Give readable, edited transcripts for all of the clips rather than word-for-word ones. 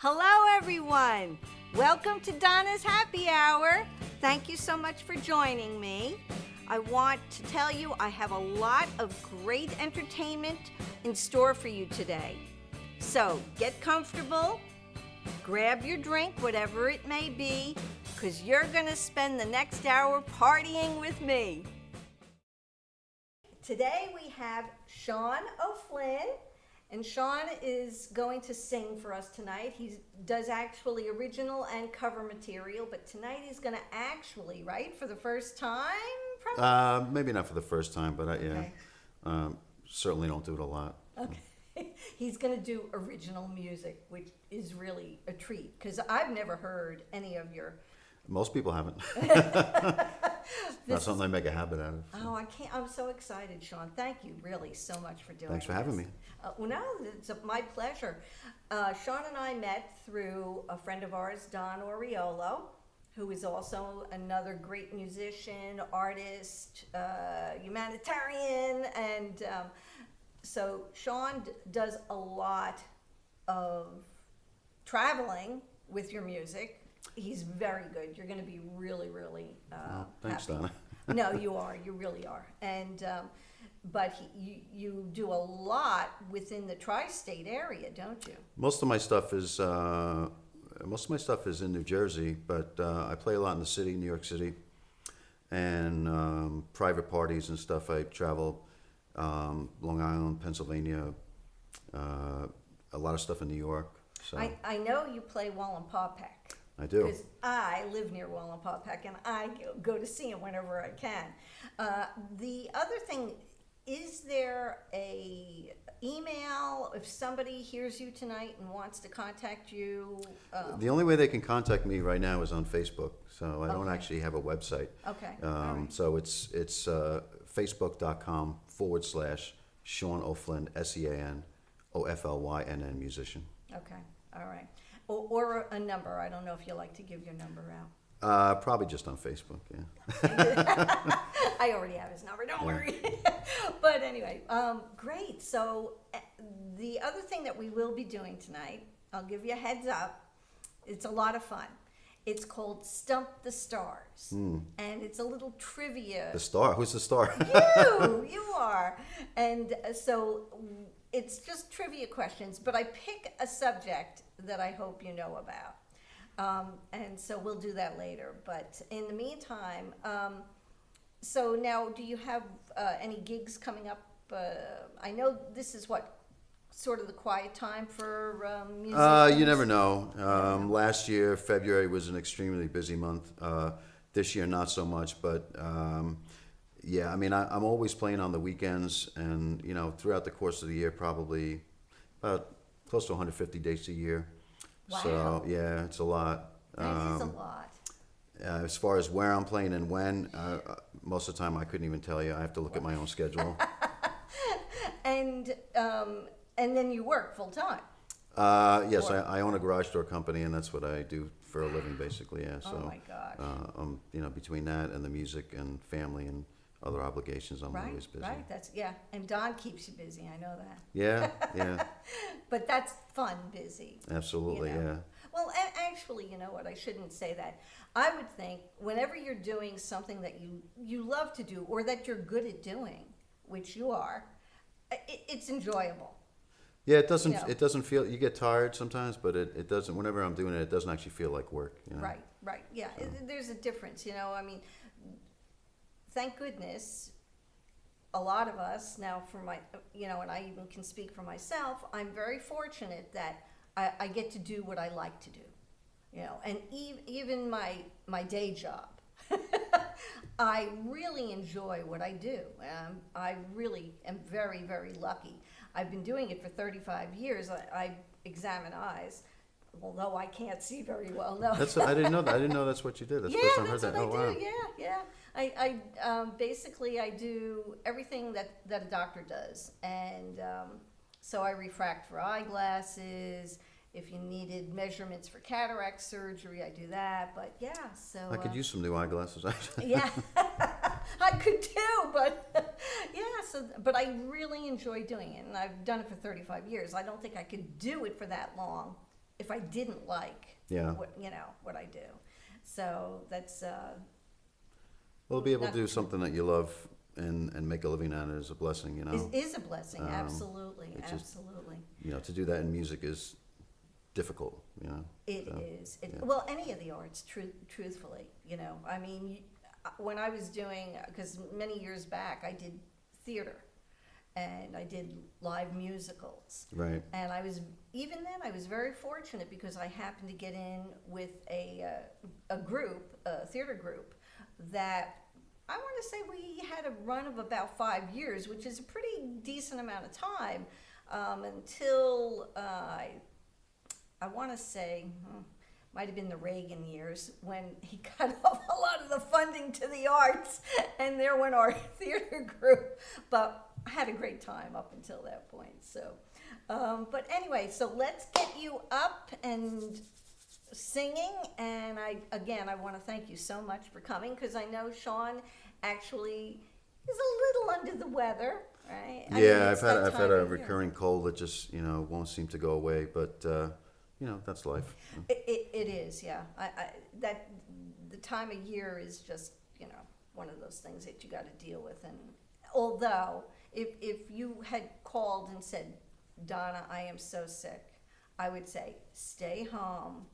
Hello, everyone. Welcome to Donna's Happy Hour. Thank you so much for joining me. I want to tell you I have a lot of great entertainment in store for you today. So get comfortable, grab your drink, whatever it may be, because you're going to spend the next hour partying with me. Today we have Sean O'Flynn. And Sean is going to sing for us tonight. He does actually original and cover material, but tonight he's going to actually, right, for the first time? Probably? Maybe not for the first time, but Okay. certainly don't do it a lot. Okay. He's going to do original music, which is really a treat, because I've never heard any of your... Most people haven't. Not something I make a habit out of. Oh, I can't. I'm so excited, Sean. Thank you really so much for doing Thanks for having me. Well, no, it's my pleasure. Sean and I met through a friend of ours, Donna, who is also another great musician, artist, humanitarian, and so Sean does a lot of traveling with your music. He's very good. You're going to be really, really Thanks, happy. Donna. No, you are. You really are. And but you do a lot within the tri-state area, don't you? Most of my stuff is in New Jersey, but I play a lot in the city, New York City, and private parties and stuff. I travel Long Island, Pennsylvania, a lot of stuff in New York. So I know you play Wallenpaupack. I do. Because I live near Wallenpaupack, and I go to see him whenever I can. The other thing, is there a email if somebody hears you tonight and wants to contact you? The only way they can contact me right now is on Facebook. So I don't Okay. actually have a website. Okay. All right. So it's facebook.com/Sean O'Flynn, SeanOflynn, musician. Okay. All right. Or a number. I don't know if you like to give your number out. Probably just on Facebook, yeah. I already have his number, don't worry. But anyway, great. So the other thing that we will be doing tonight, I'll give you a heads up, it's a lot of fun. It's called Stump the Stars. And it's a little trivia. The star? Who's the star? You are. And so it's just trivia questions, but I pick a subject that I hope you know about. And so we'll do that later. But in the meantime, so now do you have any gigs coming up? I know this is sort of the quiet time for musicians? You never know. Last year, February was an extremely busy month. This year, not so much, but yeah, I mean, I'm always playing on the weekends, and throughout the course of the year, probably about close to 150 days a year. Wow. So yeah, it's a lot. That is a lot. As far as where I'm playing and when, most of the time I couldn't even tell you. I have to look at my own schedule. And then you work full time. Yes, I own a garage door company, and that's what I do for a living, basically. Yeah. So, Oh my gosh. between that and the music and family and other obligations, I'm always busy. Right. And Don keeps you busy. I know that. Yeah, yeah, But that's fun, busy. absolutely, yeah. Well, actually, you know what? I shouldn't say that. I would think whenever you're doing something that you love to do or that you're good at doing, which you are, it's enjoyable. Yeah, it doesn't. Yeah. It doesn't feel. You get tired sometimes, but it doesn't. Whenever I'm doing it, it doesn't actually feel like work. Right. Yeah, there's a difference. I mean, thank goodness, a lot of us now, and I even can speak for myself. I'm very fortunate that I get to do what I like to do. And even my day job, I really enjoy what I do. I really am very, very lucky. I've been doing it for 35 years. I examine eyes, although I can't see very well. No. I didn't know that. I didn't know that's what you did. That's the first time I heard that. What I wow. do. Yeah. I basically I do everything that a doctor does, and so I refract for eyeglasses. If you needed measurements for cataract surgery, I do that. But yeah, so I could use some new eyeglasses, actually. yeah, I could too. But yeah, but I really enjoy doing it, and I've done it for 35 years. I don't think I could do it for that long if I didn't like Yeah. what I do. So that's Well, be able to do something that you love and make a living at it is a blessing, you know. is a blessing. Absolutely, it's just- absolutely. You know, to do that in music is difficult, you know. It so, is. yeah. Well, any of the arts, truthfully, I mean, when I was doing, because many years back I did theater, and I did live musicals. Right. And even then I was very fortunate because I happened to get in with a group, a theater group, that I want to say we had a run of about 5 years, which is a pretty decent amount of time, until I want to say, might have been the Reagan years, when he cut off a lot of the funding to the arts, and there went our theater group. But I had a great time up until that point. So, but anyway, so let's get you up and singing. And I want to thank you so much for coming, because I know Sean actually is a little under the weather, right? I mean, Yeah, it's I've that had time a of year. recurring cold that just, you know, won't seem to go away, but you know, that's life. It is, yeah. That the time of year is just, one of those things that you got to deal with. And although if you had called and said, Donna, I am so sick, I would say, stay home.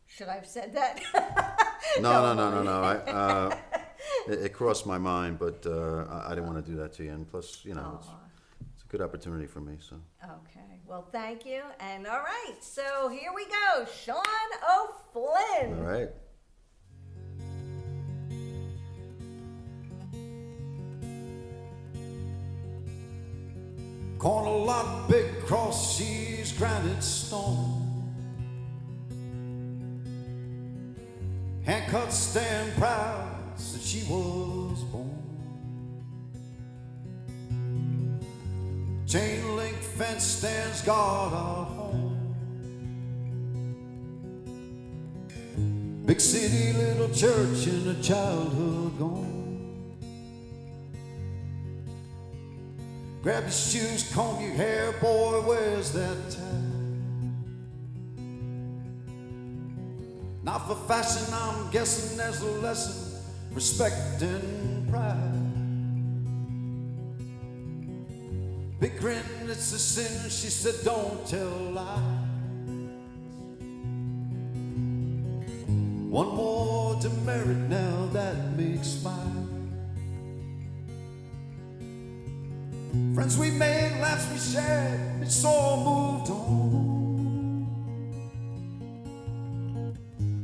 Should I have said that? No. It crossed my mind, but I didn't want to do that to you. And plus, you know, it's a good opportunity for me. So. Okay. Well, thank you. And all right. So here we go. Sean O'Flynn. All right. Corner lot, big cross, she's granite stone. Handcuffs stand proud since she was born. Chain link fence stands guard our home. Big city, little church in a childhood gone. Grab your shoes, comb your hair, boy, where's that tie? Not for fashion, I'm guessing there's a lesson, respect and pride. Big grin, it's a sin, she said, don't tell lies. One more demerit, now that makes 5. Friends we made, laughs we shared, it's all moved on.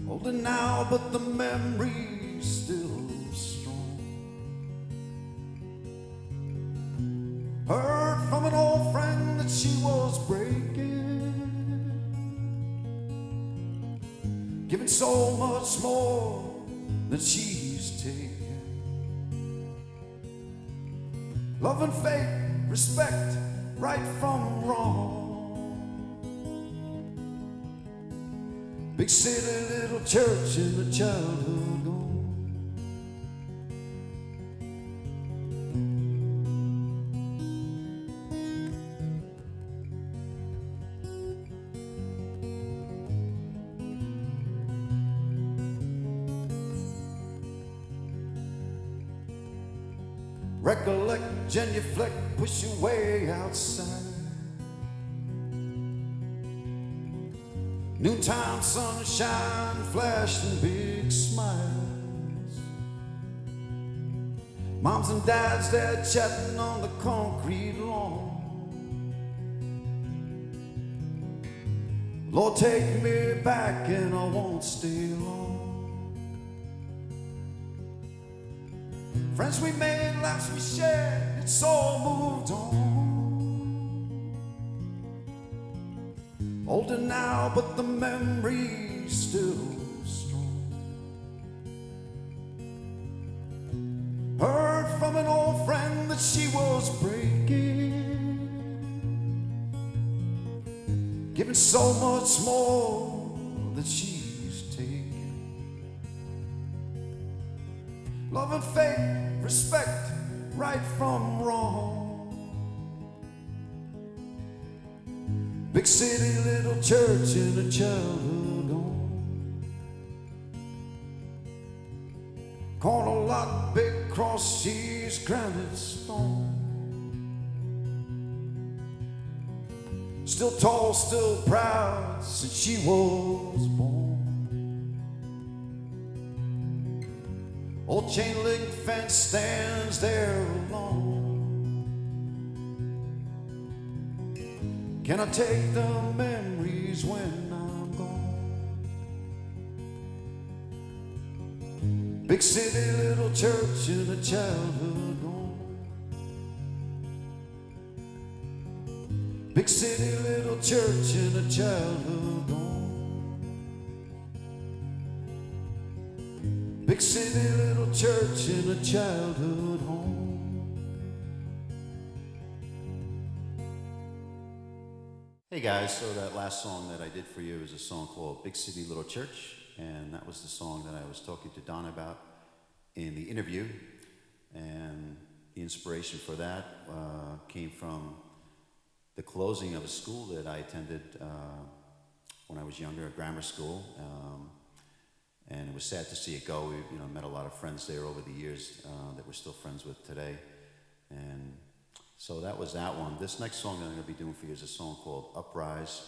Older now, but the memory's still strong. Heard from an old friend that she was breaking, giving so much more than she's taken. Love and faith, respect, right from wrong. Big city, little church in the childhood gone. Recollect, genuflect, push your way outside. Noontime sunshine, flashing big smiles. Moms and dads, they're chatting on the concrete lawn. Lord, take me back and I won't stay long. Friends we made, laughs we shared, it's all moved on. Older now, but the memory's still strong. Heard from an old friend that she was breaking, giving so much more that she's taken. Love and faith, respect, right from wrong. Big city, little church in a childhood home. Corner lot, big cross, she's granite stone. Still tall, still proud since she was born. Old chain link fence stands there alone. Can I take the memories when I'm gone? Big city, little church in a childhood home. Big city, little church in a childhood home. Big city, little church in a childhood home. Hey guys, so that last song that I did for you is a song called Big City Little Church, and that was the song that I was talking to Donna about in the interview. And the inspiration for that came from the closing of a school that I attended when I was younger, a grammar school, and it was sad to see it go. We met a lot of friends there over the years that we're still friends with today, and so that was that one. This next song that I'm going to be doing for you is a song called Uprise,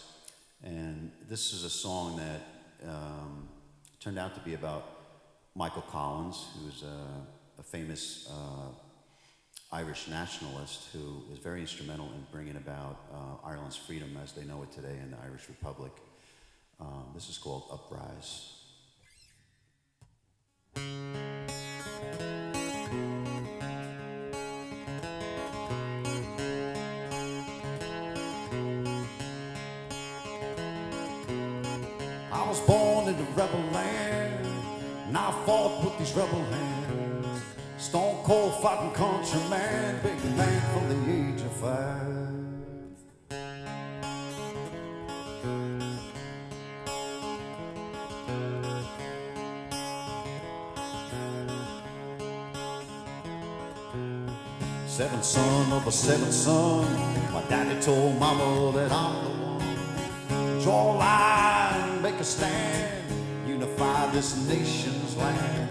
and this is a song that turned out to be about Michael Collins, who's a famous Irish nationalist who was very instrumental in bringing about Ireland's freedom as they know it today in the Irish Republic. This is called Uprise. I was born in the rebel land, and I fought with these rebel hands. Stone cold fighting countryman, big man from the age of 5. Seventh son of a seventh son, my daddy told mama that I'm the one. Draw a line, make a stand, unify this nation's land.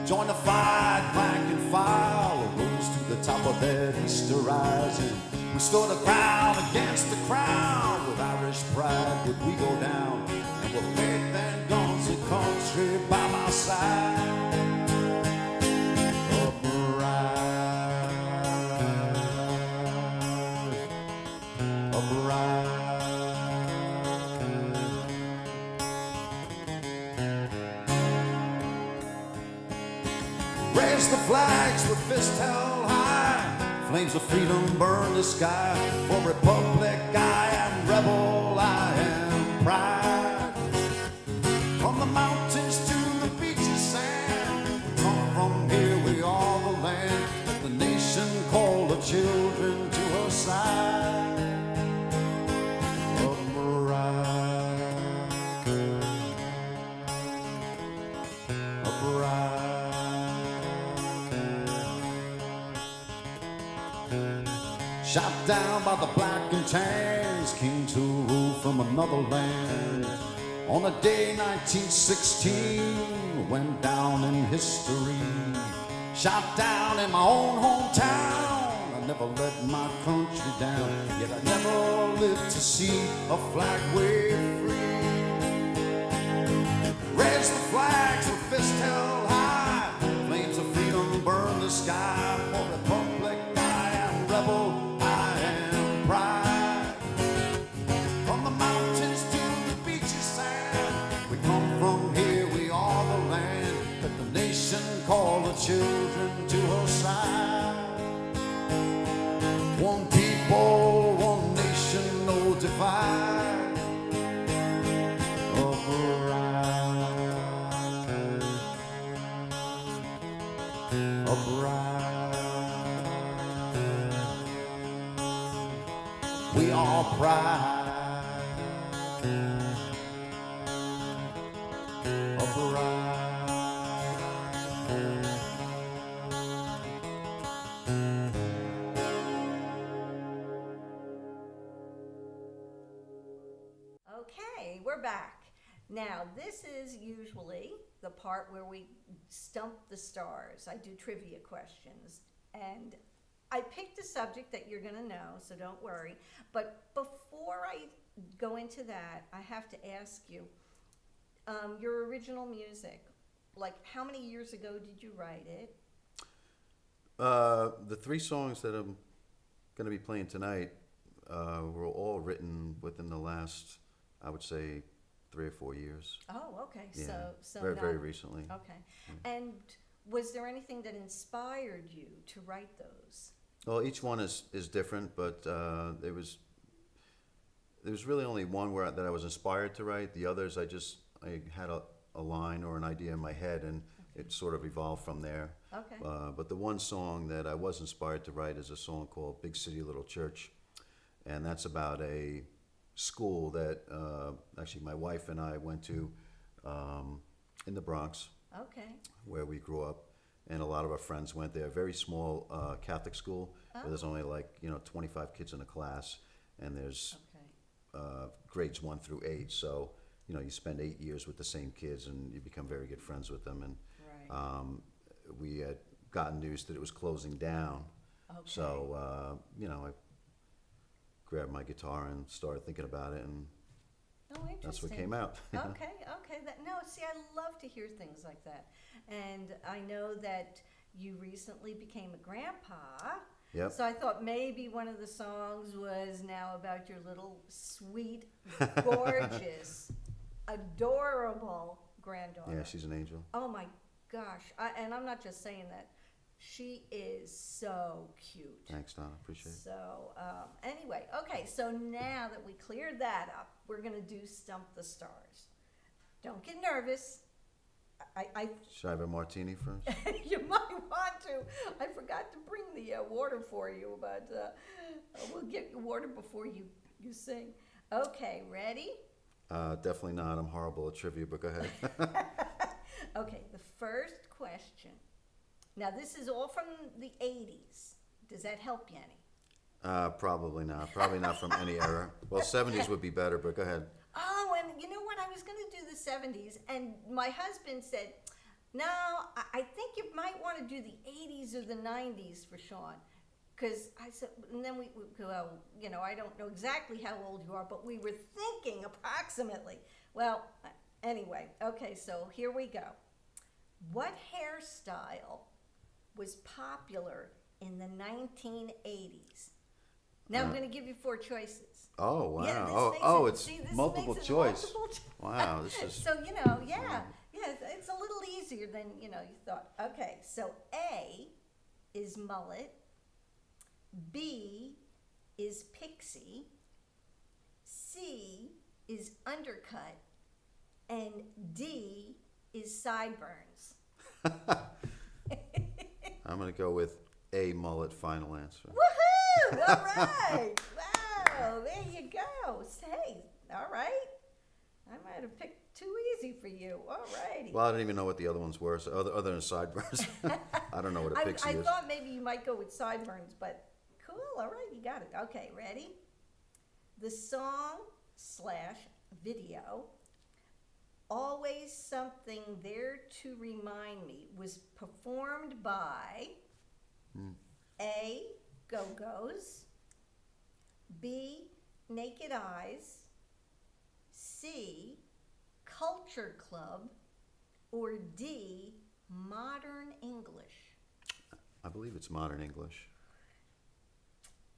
Join the fight, rank and file, rose to the top of that Easter rising. We stood our ground against the crown, with Irish pride would we go down, and with faith and guns and country by my side. Raise the flags with fists held high, flames of freedom burn the sky. For republic I am rebel, I am pride. From the mountains to the beaches sand, we come from here, we are the land. Let the nation call the children to her side. Shot down by the black and tans, came to rule from another land. On a day 1916, went down in history. Shot down in my own hometown, I never let my country down. Yet I never lived to see a flag wave free. Raise the flags with fists held high, flames of freedom burn the sky. For republic I am rebel, pride. From the mountains to the beaches sand, we come from here, we are the land. Let the nation call the children to her side. One people, one nation, no divide. We are pride. Okay, we're back. Now, this is usually the part where we stump the stars. I do trivia questions, and I picked a subject that you're going to know, so don't worry. But before I go into that, I have to ask you, your original music, like how many years ago did you write it? The three songs that I'm going to be playing tonight were all written within the last, I would say, 3 or 4 years. Oh, okay. Yeah, So very, not, very recently. Okay. And was there anything that inspired you to write those? Well, each one is different, but there was really only one that I was inspired to write. The others, I had a line or an idea in my head, and it sort of evolved from there. Okay. But the one song that I was inspired to write is a song called Big City, Little Church. And that's about a school that actually my wife and I went to in the Bronx, Okay. where we grew up. And a lot of our friends went there. Very small Catholic school where there's only 25 kids in a class. And there's Okay. grades 1 through 8. So, you spend 8 years with the same kids and you become very good friends with them. And Right. we had gotten news that it was closing down. Okay. So, I grabbed my guitar and started thinking about it, and Oh, interesting. that's what came out. Okay. No, see, I love to hear things like that. And I know that you recently became a grandpa. Yep. So I thought maybe one of the songs was now about your little sweet, gorgeous, adorable granddaughter. Yeah, she's an angel. Oh my gosh. And I'm not just saying that. She is so cute. Thanks, Donna. Appreciate it. So, anyway, okay, so now that we cleared that up, we're going to do Stump the Stars. Don't get nervous. I Should I have a martini first? You might want to. I forgot to bring the water for you, but we'll get you water before you sing. Okay, ready? Definitely not. I'm horrible at trivia, but go ahead. Okay, the first question. Now, this is all from the 80s. Does that help you any? Probably not. Probably not from any era. Well, 70s would be better, but go ahead. Oh, and you know what? I was going to do the 70s, and my husband said, no, I think you might want to do the 80s or the 90s for Sean. Because I said, and then well, I don't know exactly how old you are, but we were thinking approximately. Well, anyway, okay, so here we go. What hairstyle was popular in the 1980s? Now I'm going to give you 4 choices. Oh, wow. Yeah, this It's makes it multiple makes it choice. multiple Wow, this is... So, yeah, it's a little easier than, you thought. Okay, so A is mullet, B is pixie, C is undercut, and D is sideburns. I'm going to go with A, mullet, final answer. Woohoo! All right. Wow, there you go. Hey, all right. I might have picked too easy for you. All righty. Well, I didn't even know what the other ones were, so other than sideburns. I don't know what a pixie I is. thought maybe you might go with sideburns, but cool. All right, you got it. Okay, ready? The song/video, Always Something There to Remind Me, was performed by A, Go-Go's, B, Naked Eyes, C, Culture Club, or D, Modern English? I believe it's modern English.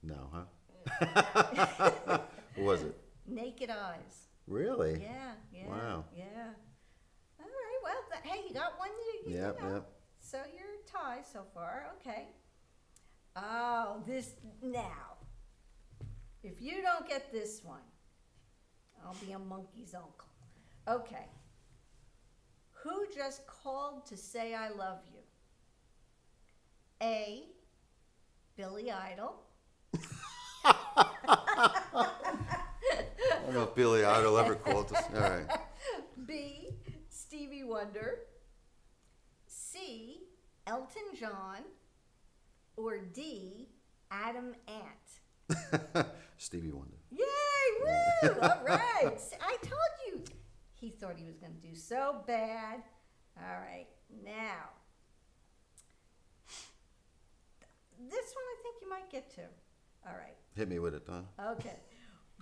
No, huh? What was it? Naked Eyes. Really? Yeah. Wow. Yeah. All right, well, hey, you got one. Yep. So you're a tie so far. Okay. Oh, now. If you don't get this one, I'll be a monkey's uncle. Okay. Who just called to say I love you? A, Billy Idol. I don't know if Billy Idol ever called us. All right. B, Stevie Wonder. C, Elton John. Or D, Adam Ant. Stevie Wonder. Yay! Woo! All right. I thought he was going to do so bad. All right, now. This one I think you might get to. All right. Hit me with it, Donna. Okay.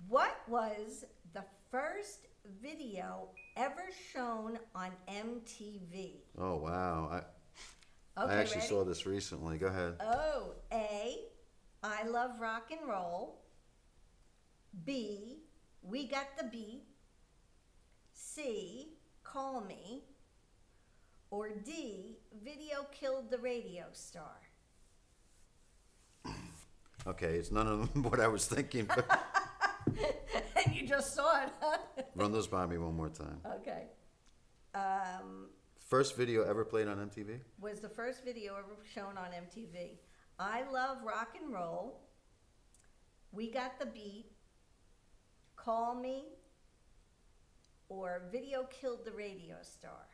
What was the first video ever shown on MTV? Oh, wow. Okay, I actually ready? saw this recently. Go ahead. Oh, A, I Love Rock and Roll. B, We Got the Beat. C, Call Me. Or D, Video Killed the Radio Star. Okay, it's none of them what I was thinking, but And you just saw it, huh? run those by me one more time. Okay. First video ever played on MTV? Was the first video ever shown on MTV. I Love Rock and Roll. We Got the Beat. Call Me. Or Video Killed the Radio Star.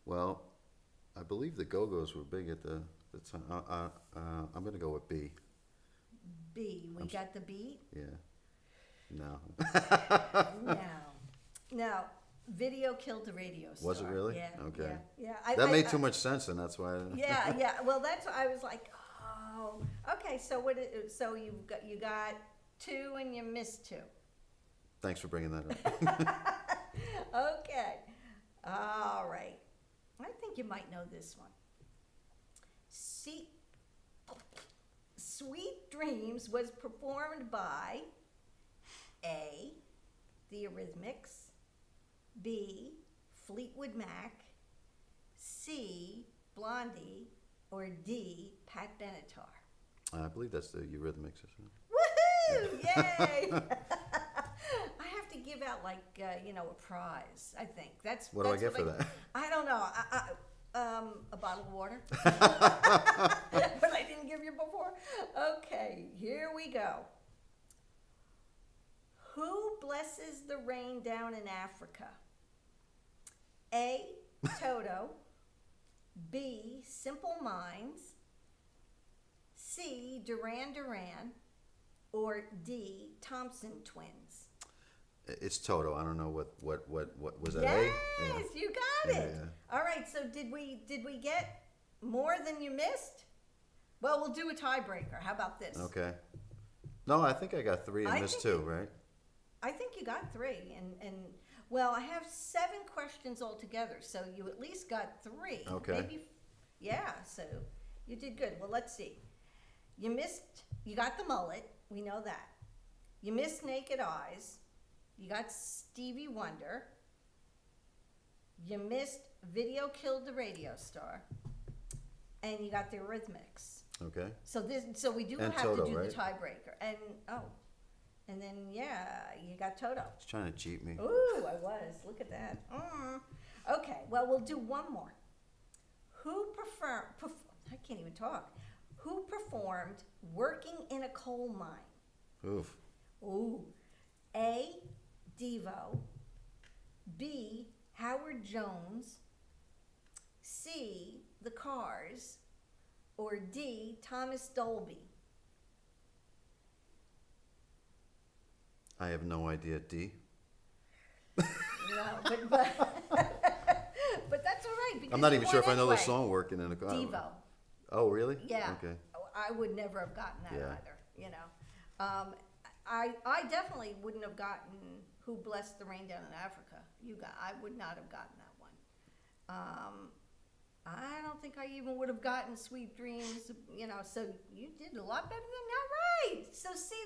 Well, I believe the Go-Go's were big at the time. I'm going to go with B. B, We Got the Beat? Yeah. No. No, Video Killed the Radio Star. Was it really? Yeah. Okay. Yeah. That made too much sense, and that's why. Yeah. Well, that's why I was like, oh, okay. So so you got 2 and you missed 2. Thanks for bringing that up. Okay. All right. I think you might know this one. See, Sweet Dreams was performed by A, The Eurythmics, B, Fleetwood Mac, C, Blondie, or D, Pat Benatar. I believe that's the Eurythmics, isn't it? Woohoo! Yay! I have to give out a prize. I think that's. What do I get for that? I don't know. A bottle of water. But I didn't give you before. Okay, here we go. Who blesses the rain down in Africa? A, Toto. B, Simple Minds. C, Duran Duran. Or D, Thompson Twins. It's Toto. I don't know what was that? Yes, A? you got it. Yeah. All right. So did we get more than you missed? Well, we'll do a tiebreaker. How about this? Okay. No, I think I got 3 and missed 2, right? I think you got 3, and well, I have 7 questions altogether, so you at least got 3. Okay. Maybe, yeah. So you did good. Well, let's see. You got the mullet. We know that. You missed Naked Eyes. You got Stevie Wonder. You missed Video Killed the Radio Star. And you got the Eurythmics. Okay. So we do And have Toto, to do right? the tiebreaker. And then you got Toto. He's trying to cheat me. Ooh, I was. Look at that. Okay, well, we'll do one more. I can't even talk. Who performed Working in a Coal Mine? Oof. Ooh. A, Devo. B, Howard Jones. C, The Cars. Or D, Thomas Dolby. I have no idea. D. No, but that's all right. Because I'm not you even sure if won I know the anyway. song "Working in a Car." Devo. Oh, really? Yeah. Okay. I would never have gotten that Yeah. either, you know. I definitely wouldn't have gotten Who Blessed the Rain Down in Africa. I would not have gotten that one. I don't think I even would have gotten Sweet Dreams, you know, so you did a lot better than that. Right. So see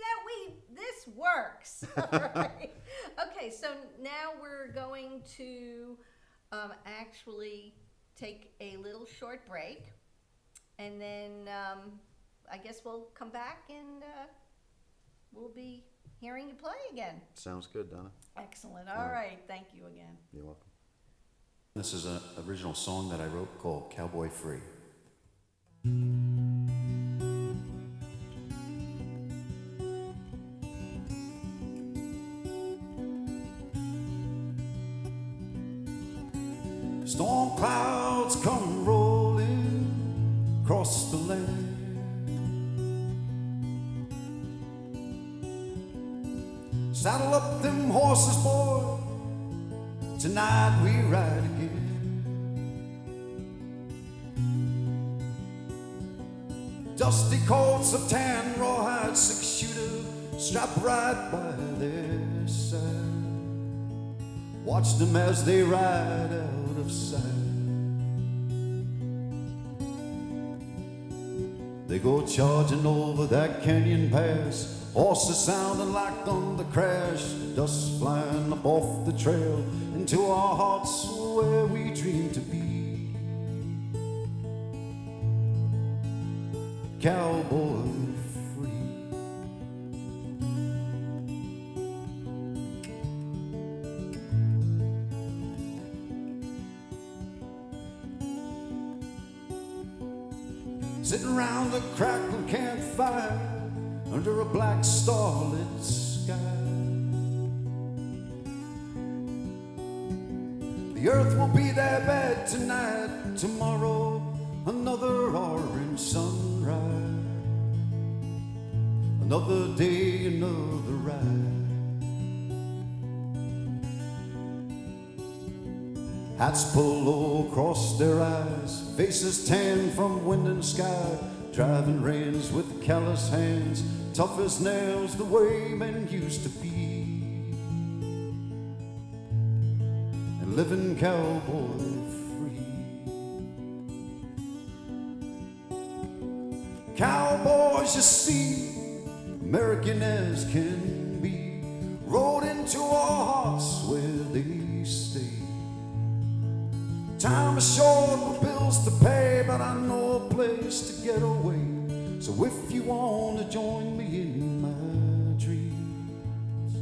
this works. All right. Okay, so now we're going to actually take a little short break. And then I guess we'll come back and we'll be hearing you play again. Sounds good, Donna. Excellent. All right. Thank you again. You're welcome. This is an original song that I wrote called Cowboy Free. Storm clouds come rolling across the land. Saddle up them horses, boy. Tonight we ride again. Dusty coats of tan, rawhide six-shooter, strapped right by their side. Watch them as they ride out of sight. They go charging over that canyon pass, horses sounding like thunder crash, dust flying up off the trail into our hearts where we dream to be. Cowboy free. Sitting around a crackled campfire under a black starlit sky. The earth will be their bed tonight, tomorrow another orange sunrise. Another day, another ride. Hats pulled low across their eyes, faces tan from wind and sky, driving reins with callous hands, tough as nails the way men used to be. And living cowboy free. Cowboys, you see, American as can be, rode into our hearts where they stay. Time is short with bills to pay, but I know a place to get away. So if you want to join me in my dreams,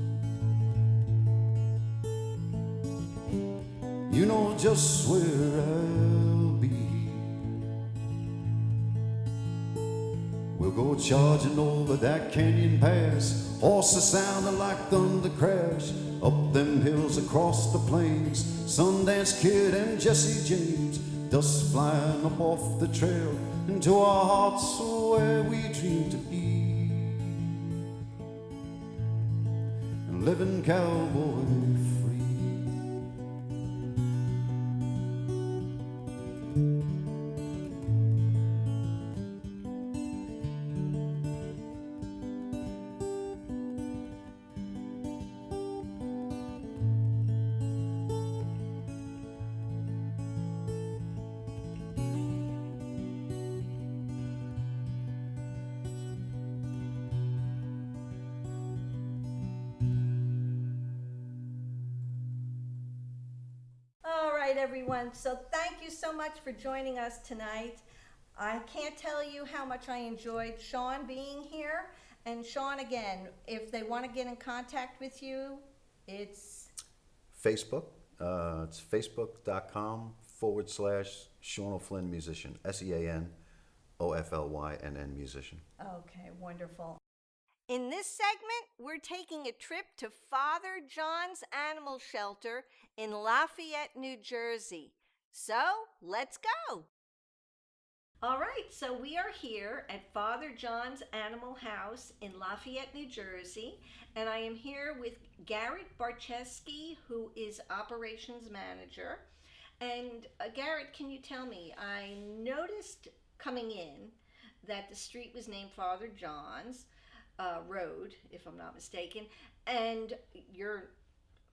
you know just where I'll be. We'll go charging over that canyon pass, horses sounding like thunder crash, up them hills across the plains, Sundance Kid and Jesse James, dust flying up off the trail into our hearts where we dream to be. And living cowboy free. All right, everyone. So thank you so much for joining us tonight. I can't tell you how much I enjoyed Sean being here. And Sean, again, if they want to get in contact with you, it's Facebook. It's facebook.com/Sean O'Flynn Musician. SeanOflynn musician. okay, wonderful. In this segment, we're taking a trip to Father John's Animal Shelter in Lafayette, New Jersey. So, let's go. All right, so we are here at Father John's Animal House in Lafayette, New Jersey, and I am here with Garret Barcheski, who is operations manager. And Garret, can you tell me, I noticed coming in that the street was named Father John's Road, if I'm not mistaken, and your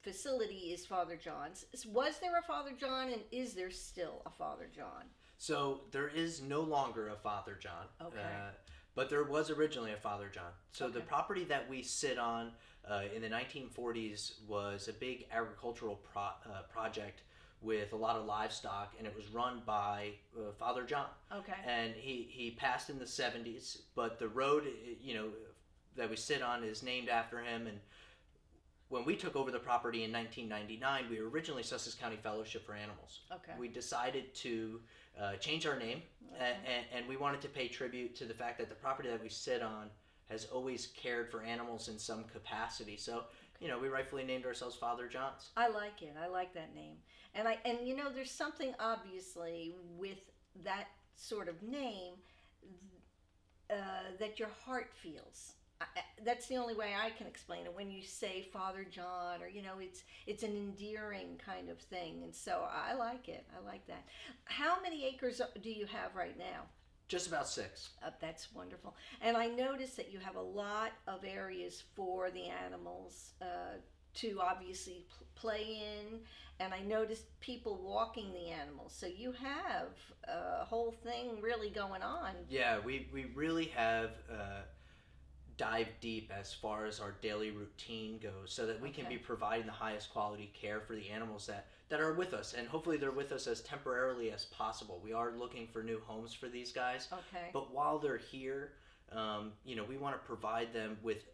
facility is Father John's. Was there a Father John, and is there still a Father John? So there is no longer a Father John, Okay. but there was originally a Father John. So the Okay. property that we sit on in the 1940s was a big agricultural project with a lot of livestock, and it was run by Father John. Okay. And he passed in the 70s, but the road, that we sit on is named after him. And when we took over the property in 1999, we were originally Sussex County Fellowship for Animals. Okay. We decided to change our name, and we wanted to pay tribute to the fact that the property that we sit on has always cared for animals in some capacity. So, we rightfully named ourselves Father John's. I like it. I like that name. And there's something obviously with that sort of name that your heart feels. that's the only way I can explain it. When you say Father John, or it's an endearing kind of thing, and so I like it. I like that. How many acres do you have right now? Just about 6. That's wonderful. And I noticed that you have a lot of areas for the animals to obviously play in. And I noticed people walking the animals. So you have a whole thing really going on. Yeah, we really have dive deep as far as our daily routine goes, so that we can be providing the highest quality care for the animals that are with us, and hopefully they're with us as temporarily as possible. We are looking for new homes for these guys, but while they're here, we want to provide them with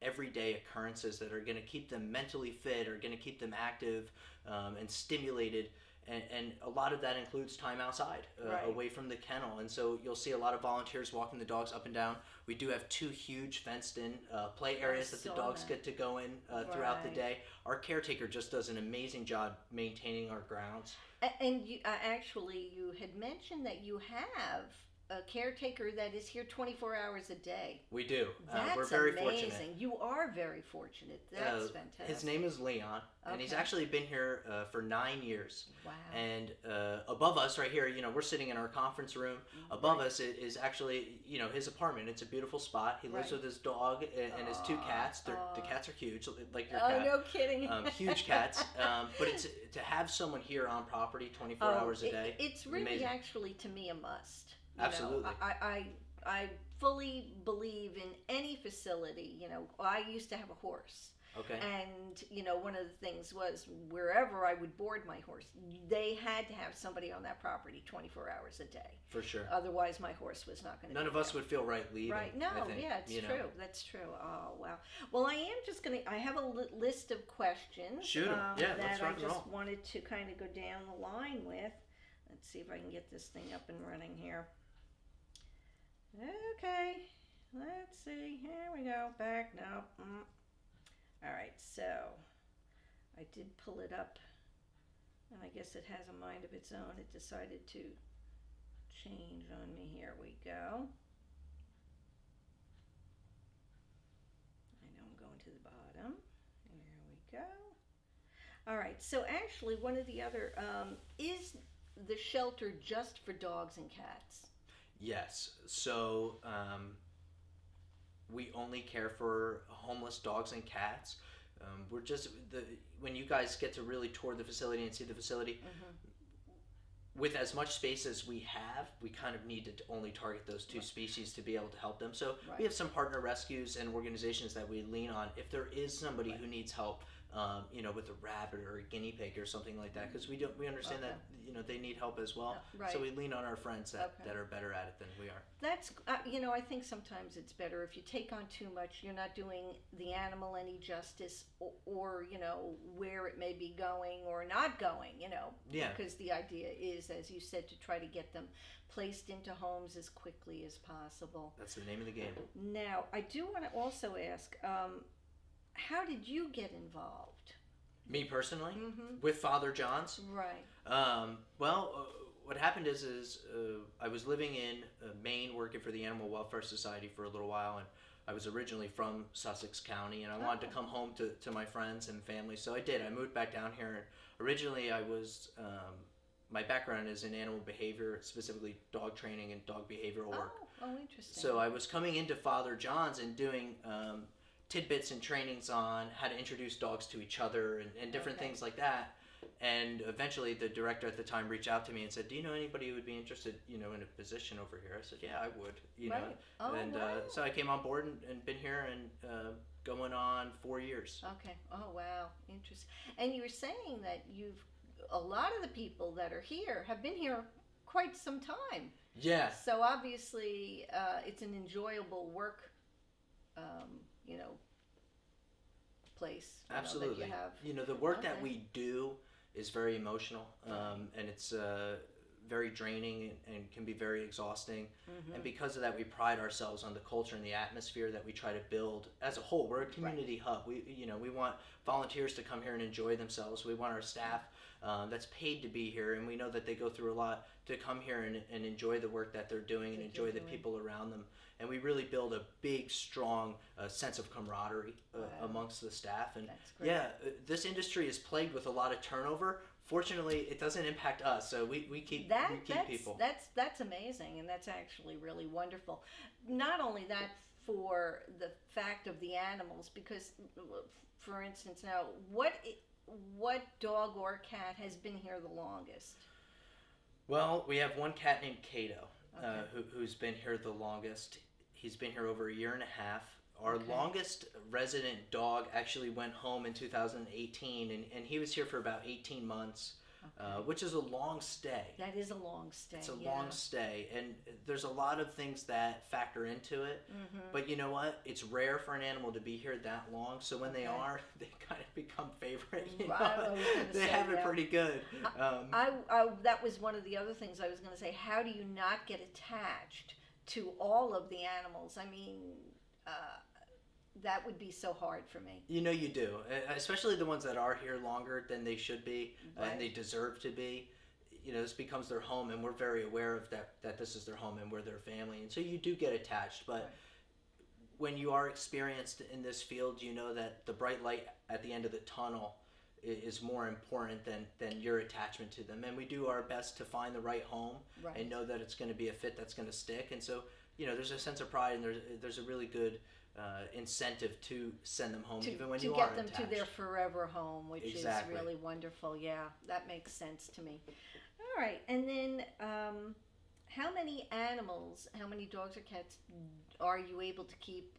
everyday occurrences that are going to keep them mentally fit, or going to keep them active and stimulated. And a lot of that includes time outside, away from the kennel. And so you'll see a lot of volunteers walking the dogs up and down. We do have 2 huge fenced-in play areas that the dogs get to go in throughout the day. Our caretaker just does an amazing job maintaining our grounds. And you, actually, you had mentioned that you have a caretaker that is here 24 hours a day. We do. That's we're very amazing. fortunate. You are very fortunate. That's fantastic. His name is Leon, and he's actually been here for 9 years. Wow. And above us right here, we're sitting in our conference room. Above us is actually, his apartment. It's a beautiful spot. He lives with his dog and his 2 cats. The cats are huge, like your cat. Oh, no kidding. Huge cats. But it's to have someone here on property 24 hours a day. It's really amazing. actually, to me, a must. Absolutely. I fully believe in any facility. I used to have a horse. Okay. And, one of the things was wherever I would board my horse, they had to have somebody on that property 24 hours a day. For sure. Otherwise, my horse was not going to None of us would feel right leaving. Right. No, I think, yeah, it's true. That's true. Oh, wow. Well, I am just going to, I have a list of questions. Shoot 'em. Yeah, let's that I rock and just roll. wanted to kind of go down the line with. Let's see if I can get this thing up and running here. Okay, let's see. Here we go. Back now. All right, so I did pull it up, and I guess it has a mind of its own. It decided to change on me. Here we go. I know I'm going to the bottom. Here we go. All right, so actually one of the other, is the shelter just for dogs and cats? Yes. So we only care for homeless dogs and cats. We're just when you guys get to really tour the facility and see the facility, with as much space as we have, we kind of need to only target those 2 species to be able to help them. So we have some partner rescues and organizations that we lean on if there is somebody who needs help. With a rabbit or a guinea pig or something like that, because we understand that they need help as well. Right. So we lean on our friends that are better at it than we are. That's I think sometimes it's better if you take on too much. You're not doing the animal any justice, or where it may be going or not going. Yeah. Because the idea is, as you said, to try to get them placed into homes as quickly as possible. That's the name of the game. Now, I do want to also ask. How did you get involved? Me personally, with Father John's. Right. What happened is I was living in Maine, working for the Animal Welfare Society for a little while, and I was originally from Sussex County, and I wanted to come home to my friends and family, so I did. I moved back down here, and originally I was, my background is in animal behavior, specifically dog training and dog behavioral work. Oh, interesting. So I was coming into Father John's and doing tidbits and trainings on how to introduce dogs to each other and different things like that. And eventually the director at the time reached out to me and said, do you know anybody who would be interested, in a position over here? I said, yeah, I would, Right. Oh, and wow. so I came on board and been here and going on 4 years. Okay. Oh, wow. Interesting. And you were saying that a lot of the people that are here have been here quite some time. Yeah. So obviously it's an enjoyable work, place. Absolutely. That you have. The work that we do is very emotional, and it's very draining and can be very exhausting. And because of that, we pride ourselves on the culture and the atmosphere that we try to build as a whole. We're a community hub. We want volunteers to come here and enjoy themselves. We want our staff that's paid to be here, and we know that they go through a lot to come here and enjoy the work that they're doing and enjoy the people around them. and we really build a big, strong sense of camaraderie amongst the staff. And That's great. yeah, this industry is plagued with a lot of turnover. Fortunately, it doesn't impact us, so we keep people. That's amazing, and that's actually really wonderful. Not only that, for the fact of the animals, because, for instance, now what dog or cat has been here the longest? Well, we have one cat named Kato, Okay. who's been here the longest. He's been here over a year and a half. Our Okay. longest resident dog actually went home in 2018, and he was here for about 18 months, which is a long stay. That is a long stay. It's a yeah. long stay, and there's a lot of things that factor into it. But you know what? It's rare for an animal to be here that long, so when they Okay. are, they kind of become favorite. You Right, know? I was gonna They say, have it yeah. pretty good. I that was one of the other things I was going to say. How do you not get attached to all of the animals? I mean, that would be so hard for me. You know you do, especially the ones that are here longer than they should be, Right. and they deserve to be. You know, this becomes their home, and we're very aware of that this is their home and we're their family, and so you do get attached. But Right. when you are experienced in this field, you know that the bright light at the end of the tunnel is more important than your attachment to them, and we do our best to find the right home Right. and know that it's going to be a fit that's going to stick. And so, you know, there's a sense of pride, and there's a really good incentive to send them home, even when to you get are them attached. to their forever home, which Exactly. is really wonderful. Yeah, that makes sense to me. All right, and then how many dogs or cats are you able to keep?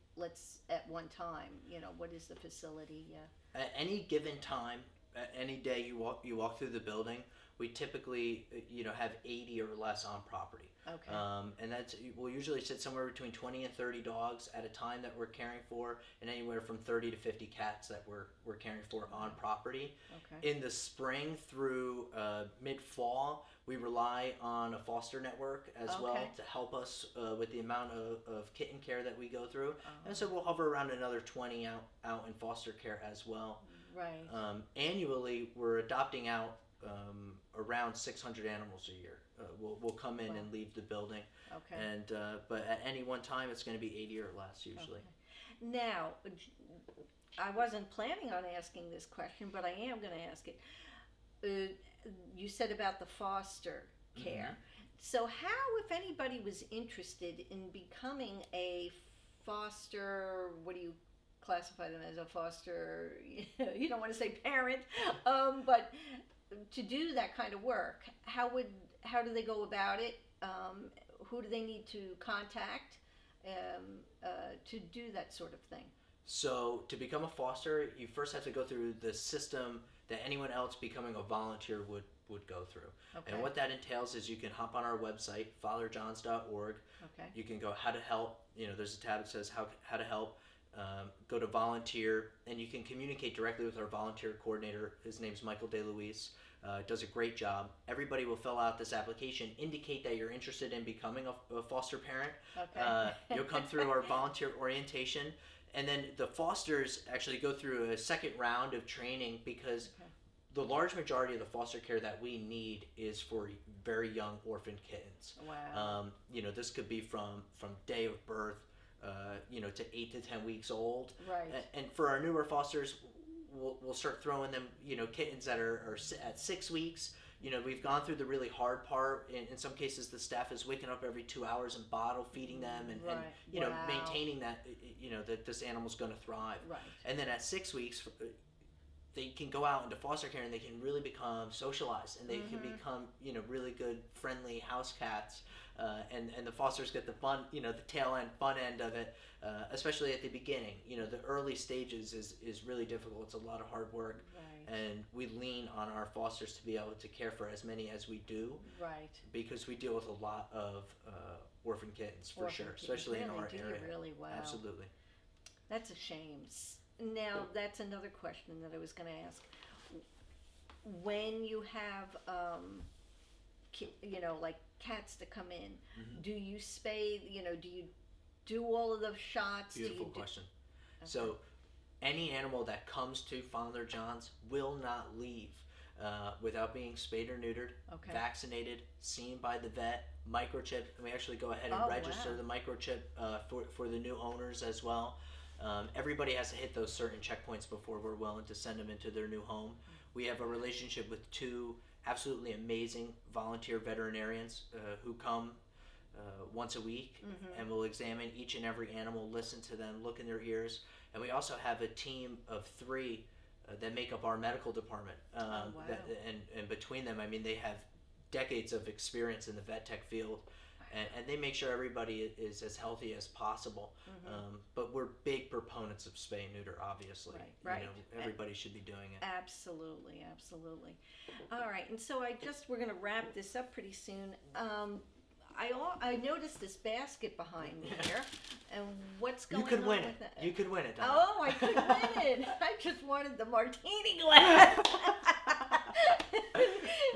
At one time, you know, what is the facility? Yeah. At any given time, any day you walk through the building, we typically have 80 or less on property. Okay. And we'll usually sit somewhere between 20 and 30 dogs at a time that we're caring for, and anywhere from 30 to 50 cats that we're caring for on property. Okay. In the spring through mid-fall, we rely on a foster network as well Okay. to help us with the amount of kitten care that we go through. Oh. And so we'll hover around another 20 out in foster care as well. Right. Annually, we're adopting out around 600 animals a year. Will come in Wow. and leave the building, Okay. and but at any one time it's going to be 80 or less usually. Okay. Now, I wasn't planning on asking this question, but I am going to ask it. You said about the foster care. So how, if anybody was interested in becoming a foster, what do you classify them as, a foster, you don't want to say parent, but to do that kind of work, how do they go about it? Who do they need to contact to do that sort of thing? So to become a foster, you first have to go through the system that anyone else becoming a volunteer would go through. Okay. And what that entails is you can hop on our website, fatherjohns.org. Okay. You can go how to help. There's a tab that says how to help. Go to volunteer, and you can communicate directly with our volunteer coordinator. His name's Michael DeLuise. Does a great job. Everybody will fill out this application, indicate that you're interested in becoming a foster parent. Okay. You'll come through our volunteer orientation, and then the fosters actually go through a second round of training, because the large majority of the foster care that we need is for very young orphan kittens. Wow. This could be from day of birth, to 8 to 10 weeks old. Right. And for our newer fosters, we'll start throwing them, kittens that are at 6 weeks. We've gone through the really hard part. In some cases, the staff is waking up every 2 hours and bottle feeding them, and Right. Wow. maintaining that, that this animal's going to thrive. Right. And then at 6 weeks, they can go out into foster care, and they can really become socialized, and they can become, really good, friendly house cats. And the fosters get the fun, the tail end, fun end of it, especially at the beginning. The early stages is really difficult. It's a lot of hard work. Right. And we lean on our fosters to be able to care for as many as we do, Right. because we deal with a lot of orphan kittens, for Orphan sure, kittens. especially in Really? our Do you area. really? Wow. Absolutely. That's a shame. Now, that's another question that I was going to ask. When you have, like cats to come in, do you spay? Do you do all of the shots? Beautiful question. So, any animal that comes to Father John's will not leave. without being spayed or neutered, Okay. vaccinated, seen by the vet, microchipped, and we actually go ahead and Oh, register wow. the microchip for the new owners as well. Everybody has to hit those certain checkpoints before we're willing to send them into their new home. We have a relationship with 2 absolutely amazing volunteer veterinarians who come once a week and will examine each and every animal, listen to them, look in their ears. And we also have a team of 3 that make up our medical department. Wow. And between them, I mean, they have decades of experience in the vet tech field. And they make sure everybody is as healthy as possible. But we're big proponents of spay and neuter, obviously. Right. You know, everybody should be doing it. Absolutely. All right, and so we're going to wrap this up pretty soon. I noticed this basket behind me here, and what's going You could on win with it. that? You could win it, Donna. Oh, I could win it. I just wanted the martini glass.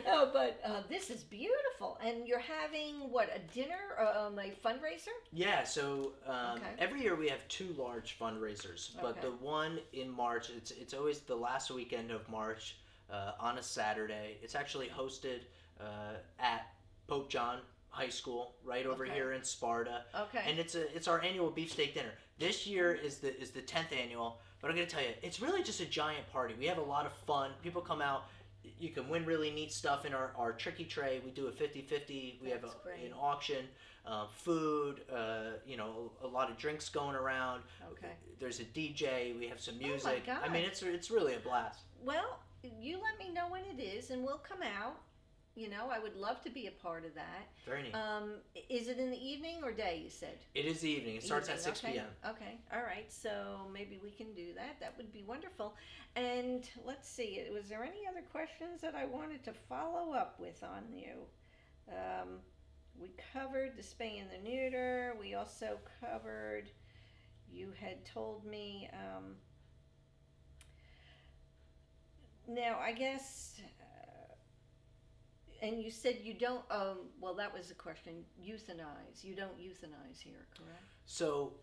No, but this is beautiful, and you're having a dinner, a fundraiser? Yeah, so Okay. every year we have 2 large fundraisers, but Okay. the one in March, it's always the last weekend of March on a Saturday. It's actually hosted at Pope John High School, right over Okay. here in Sparta. Okay. And it's our annual beefsteak dinner. This year is the 10th annual, but I'm gonna tell you, it's really just a giant party. We have a lot of fun. People come out. You can win really neat stuff in our tricky tray. We do a 50-50. We have That's great. an auction, food, a lot of drinks going around. Okay. There's a DJ. We have some my music. God. I mean, it's really a blast. Well, you let me know when it is, and we'll come out. You know, I would love to be a part of that. Very neat. Is it in the evening or day, you said? It is the evening. It starts at Evening, 6 okay. p.m. Okay, all right. So maybe we can do that. That would be wonderful. And let's see, was there any other questions that I wanted to follow up with on you? We covered the spay and the neuter. We also covered, you had told me, now I guess, and you said you don't, well, that was the question, euthanize. You don't euthanize here, correct? So,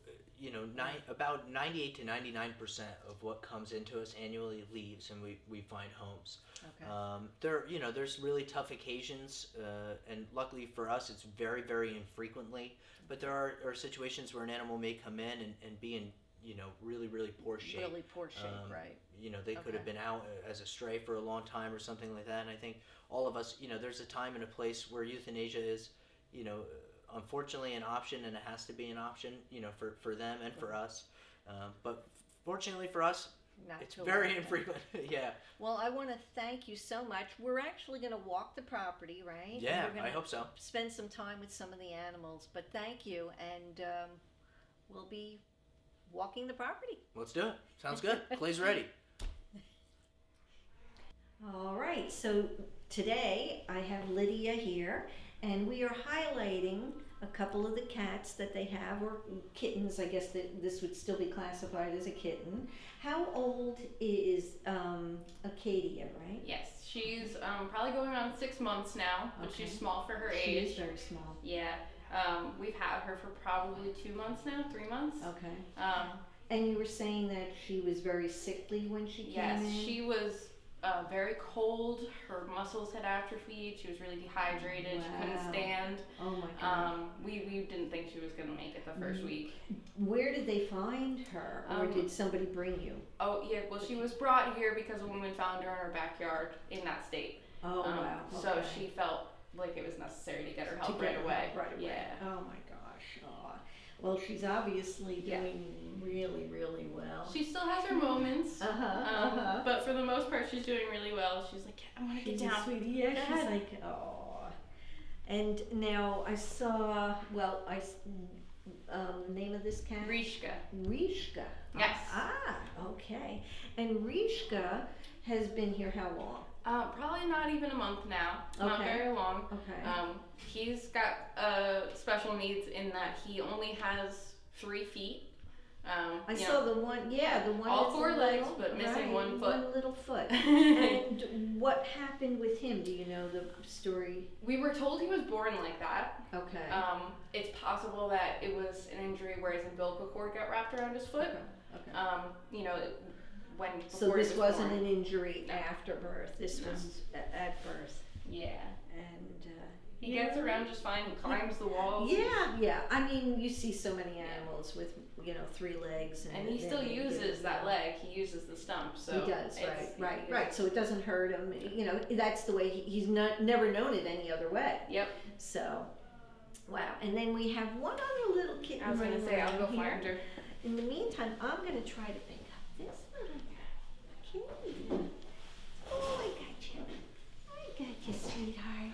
about 98 to 99% of what comes into us annually leaves, and we find homes. Okay. There's really tough occasions, and luckily for us, it's very, very infrequently. But there are situations where an animal may come in and be in, really, really poor shape. Really poor shape, right. They could have Okay. been out as a stray for a long time or something like that. And I think all of us, there's a time and a place where euthanasia is, unfortunately an option, and it has to be an option, for them and for us. But fortunately for us, Not it's till very then. infrequent. Yeah. Well, I want to thank you so much. We're actually going to walk the property, right? And Yeah, we're gonna I hope so. spend some time with some of the animals. But thank you, and we'll be walking the property. Let's do it. Sounds good. Clay's ready. All right, so today I have Lydia here, and we are highlighting a couple of the cats that they have, or kittens. I guess that this would still be classified as a kitten. How old is Acadia, right? Yes, she's probably going on 6 months now, but Okay. she's small for her She age. is very small. Yeah, we've had her for probably 2 months now, 3 months. Okay. Um, And you were saying that she was very sickly when she came yes, in? she was very cold. Her muscles had atrophied. She was really dehydrated. She couldn't Wow. stand. Oh my God. We didn't think she was gonna make it the first week. Where did they find her? Or did somebody bring you? Oh yeah, well she was brought here because a woman found her in her backyard in that state. Oh, wow. So Okay. she felt like it was necessary to get her To help get right her away. help right away. Yeah. Oh my gosh. Aw. Well, she's obviously Yeah. doing really, really well. She still has her moments, but for the most part, she's doing really well. She's like, I want to get She's a down. sweetie. Yeah, Go she's ahead. like, oh. And now I saw, well, the name of this cat? Rishka. Rishka. Yes. Ah, okay. And Rishka has been here how long? Probably not even a month now. Not Okay. very long. Okay. He's got special needs in that he only has 3 feet. I saw the one, the one all that's 4 a legs, little- but missing right, 1 foot. One little foot. And what happened with him? Do you know the story? We were told he was born like that. Okay. It's possible that it was an injury where his umbilical cord got wrapped around his foot. Okay. You know, So before he this was wasn't born. an injury No. after birth. This No. was at birth, Yeah. and He gets around just fine. He climbs the walls. Yeah. I mean, you see so many animals with 3 legs, And he still then they uses get- that leg. He uses the stump. So He does, it's- right. So it doesn't hurt him. That's the way he's never known it any other way. Yep. So, wow. And then we have one other little kitten. I was gonna running say I'll go around here. find her. In the meantime, I'm gonna try to pick up this little kitty. Oh, I got you, sweetheart.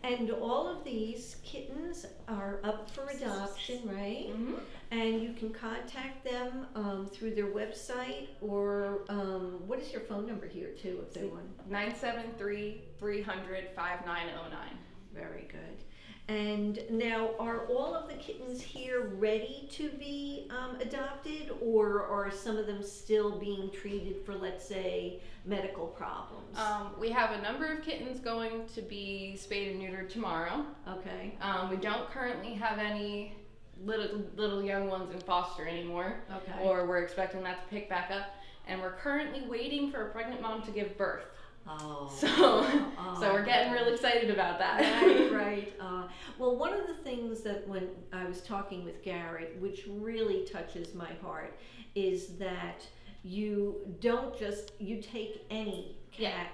And all of these kittens are up for adoption, right? Mm-hmm. And you can contact them through their website, or what is your phone number here too, if they want? 973-300-5909. Very good. And now, are all of the kittens here ready to be adopted, or are some of them still being treated for, let's say, medical problems? We have a number of kittens going to be spayed and neutered tomorrow. Okay. We don't currently have any little young ones in foster anymore, Okay. or we're expecting that to pick back up. And we're currently waiting for a pregnant mom to give birth. Oh. So we're getting really excited about that. Right. Well, one of the things that when I was talking with Garret, which really touches my heart, is that you don't you take any cat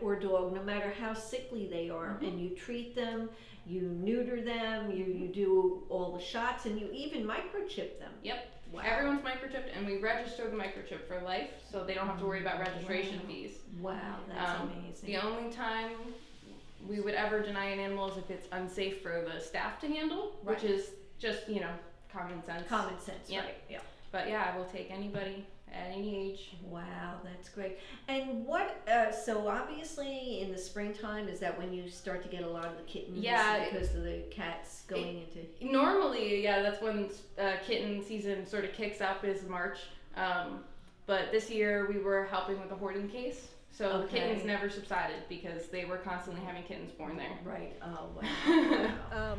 or dog, no matter how sickly they are, and you treat them, you neuter them, you do all the shots, and you even microchip them. Yep. Wow. Everyone's microchipped, and we register the microchip for life, so they don't have to worry about registration fees. Wow, that's amazing. The only time we would ever deny an animal is if it's unsafe for the staff to handle, which is just, common sense. Common sense, Yep. right? Yeah. But yeah, I will take anybody at any age. Wow, that's great. And what, so obviously in the springtime, is that when you start to get a lot of the kittens? Yeah, Because of the cats going into... Normally, yeah, that's when kitten season sort of kicks up, is March. But this year we were helping with the hoarding case. So the kittens never subsided because they were constantly having kittens born there. Right, oh wow.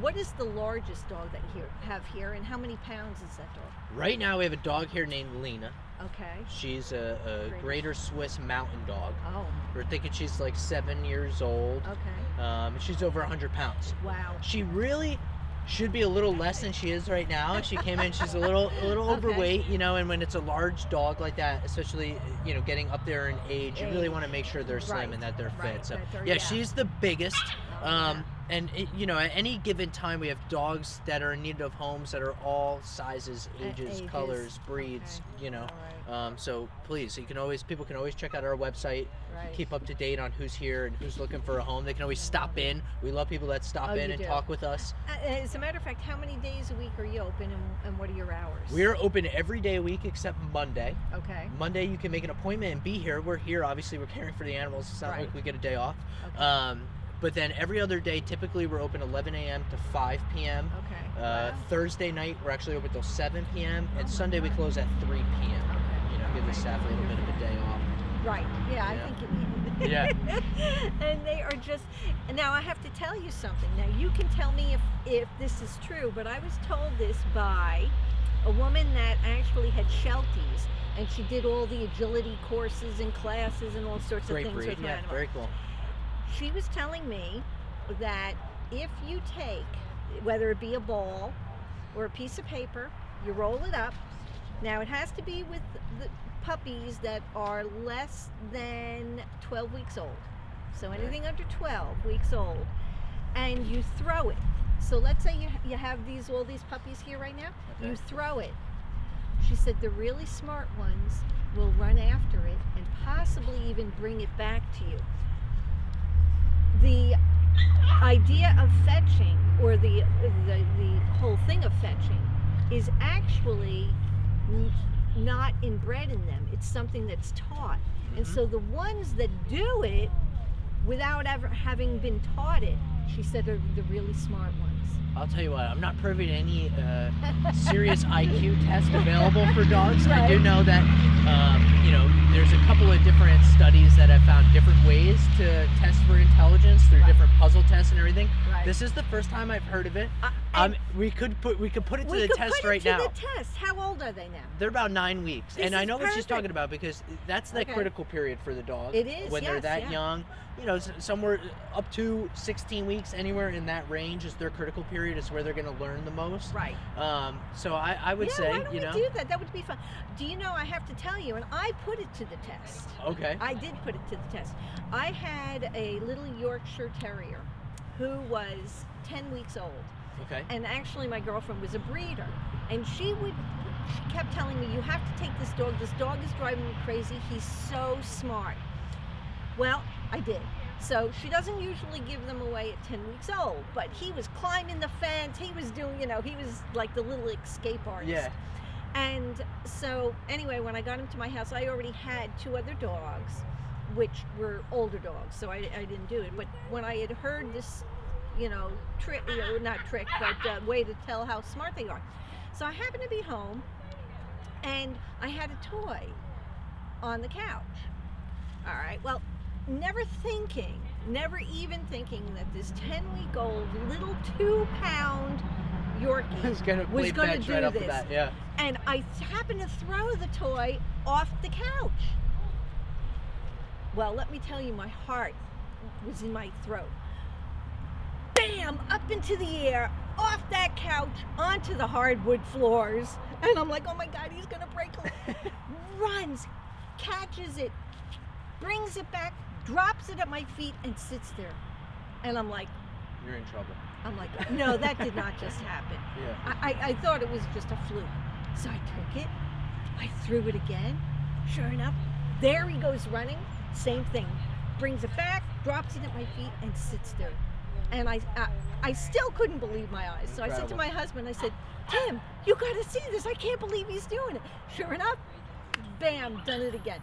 What is the largest dog that you have here, and how many pounds is that dog? Right now we have a dog here named Lena. Okay. She's a Greater Swiss Mountain Dog. Oh, We're thinking she's like 7 years old. okay. She's over 100 pounds. Wow. She really should be a little less than she is right now. She came in, she's a little overweight, and when it's a large dog like that, especially, getting up there in age, you really want to make sure they're slim and that they're fit. So, she's the biggest. And at any given time, we have dogs that are in need of homes that are all sizes, ages, colors, breeds. So please, people can always check out our website, keep up to date on who's here and who's looking for a home. They can always stop in. We love people that stop in and talk with us. As a matter of fact, how many days a week are you open, and what are your hours? We're open every day a week except Monday. Okay. Monday you can make an appointment and be here. We're here. Obviously, we're caring for the animals. It's not like we get a day off. Okay. But then every other day, typically we're open 11 a.m. to 5 p.m. Okay. Wow. Thursday night, we're actually open till 7 p.m. And Sunday we close at 3 p.m. Give the staff a little bit of a day off. Right. Yeah, I think it Yeah. And they are just, now I have to tell you something. Now you can tell me if this is true, but I was told this by a woman that actually had Shelties, and she did all the agility courses and classes and all sorts of things with animals. Very cool. She was telling me that if you take, whether it be a ball or a piece of paper, you roll it up. Now it has to be with the puppies that are less than 12 weeks old. So anything under 12 weeks old. And you throw it. So let's say you have all these puppies here right now. Okay. You throw it. She said the really smart ones will run after it and possibly even bring it back to you. The idea of fetching, or the whole thing of fetching, is actually not inbred in them. It's something that's taught. And so the ones that do it without ever having been taught it, she said, are the really smart ones. I'll tell you what, I'm not privy to any serious IQ test available for dogs. I do know that, there's a couple of different studies that have found different ways to test for intelligence through different puzzle tests and everything. This is the first time I've heard of it. We could put it to We the could test put right it to now. the test. How old are they now? They're about 9 weeks, This and I is know what she's perfect. talking about because that's the Okay. critical period for the dog. It is, when they're yes, that yeah. young. You know, somewhere up to 16 weeks, anywhere in that range is their critical period. Is where they're going to learn the most. Right. So I would Yeah, say, why don't you we know, do that? That would be fun. Do you know, I have to tell you, and I put it to the test. okay. I did put it to the test. I had a little Yorkshire Terrier who was 10 weeks old. Okay. And actually my girlfriend was a breeder. And she kept telling me, you have to take this dog. This dog is driving me crazy. He's so smart. Well, I did. So she doesn't usually give them away at 10 weeks old, but he was climbing the fence. He was doing, he was like the little escape artist. Yeah. And so anyway, when I got him to my house, I already had 2 other dogs, which were older dogs, so I didn't do it. But when I had heard this, trick, not trick, but way to tell how smart they are. So I happened to be home, and I had a toy on the couch. All right, well, never even thinking that this 10-week-old little 2-pound Yorkie was gonna was play going to fetch do right off the this. bat, yeah. And I happened to throw the toy off the couch. Well, let me tell you, my heart was in my throat. Bam! Up into the air, off that couch, onto the hardwood floors. And I'm like, oh my God, he's gonna break it. Runs, catches it, brings it back, drops it at my feet, and sits there. And I'm like, You're in trouble. no, that did not just happen. Yeah. I thought it was just a fluke. So I took it, I threw it again. Sure enough, there he goes running. Same thing. Brings it back, drops it at my feet, and sits there. And I still couldn't believe my eyes. So I said to Incredible. my husband, I said, Tim, you gotta see this. I can't believe he's doing it. Sure enough, bam, done it again.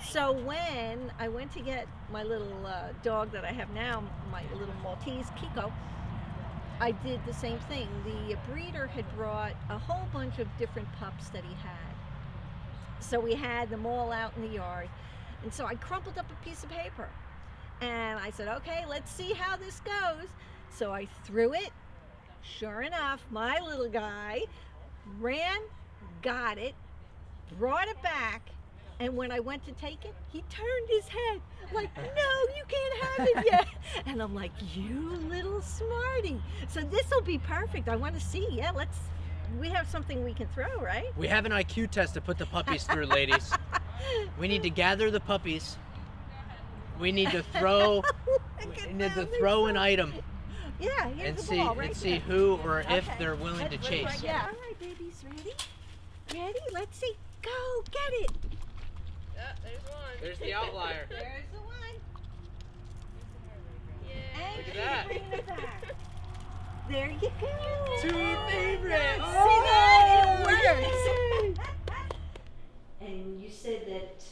So when I went to get my little dog that I have now, my little Maltese, Kiko, I did the same thing. The breeder had brought a whole bunch of different pups that he had. So we had them all out in the yard. And so I crumpled up a piece of paper. And I said, okay, let's see how this goes. So I threw it. Sure enough, my little guy ran, got it, brought it back. And when I went to take it, he turned his head like, no, you can't have it yet. And I'm like, you little smarty. So this will be perfect. I want to see. Yeah, we have something we can throw, right? We have an IQ test to put the puppies through, ladies. We need to gather the puppies. We need to throw. We need to throw an item Yeah, here's and the see ball right and see there. who or if Okay. they're willing to Let's chase. right- yeah. All right, babies, ready? Ready? Let's see. Go, get it. There's one. There's the outlier. There's the one. And Look at she's that. bringing it back. There you go. Two favorites. See that? It works. And you said that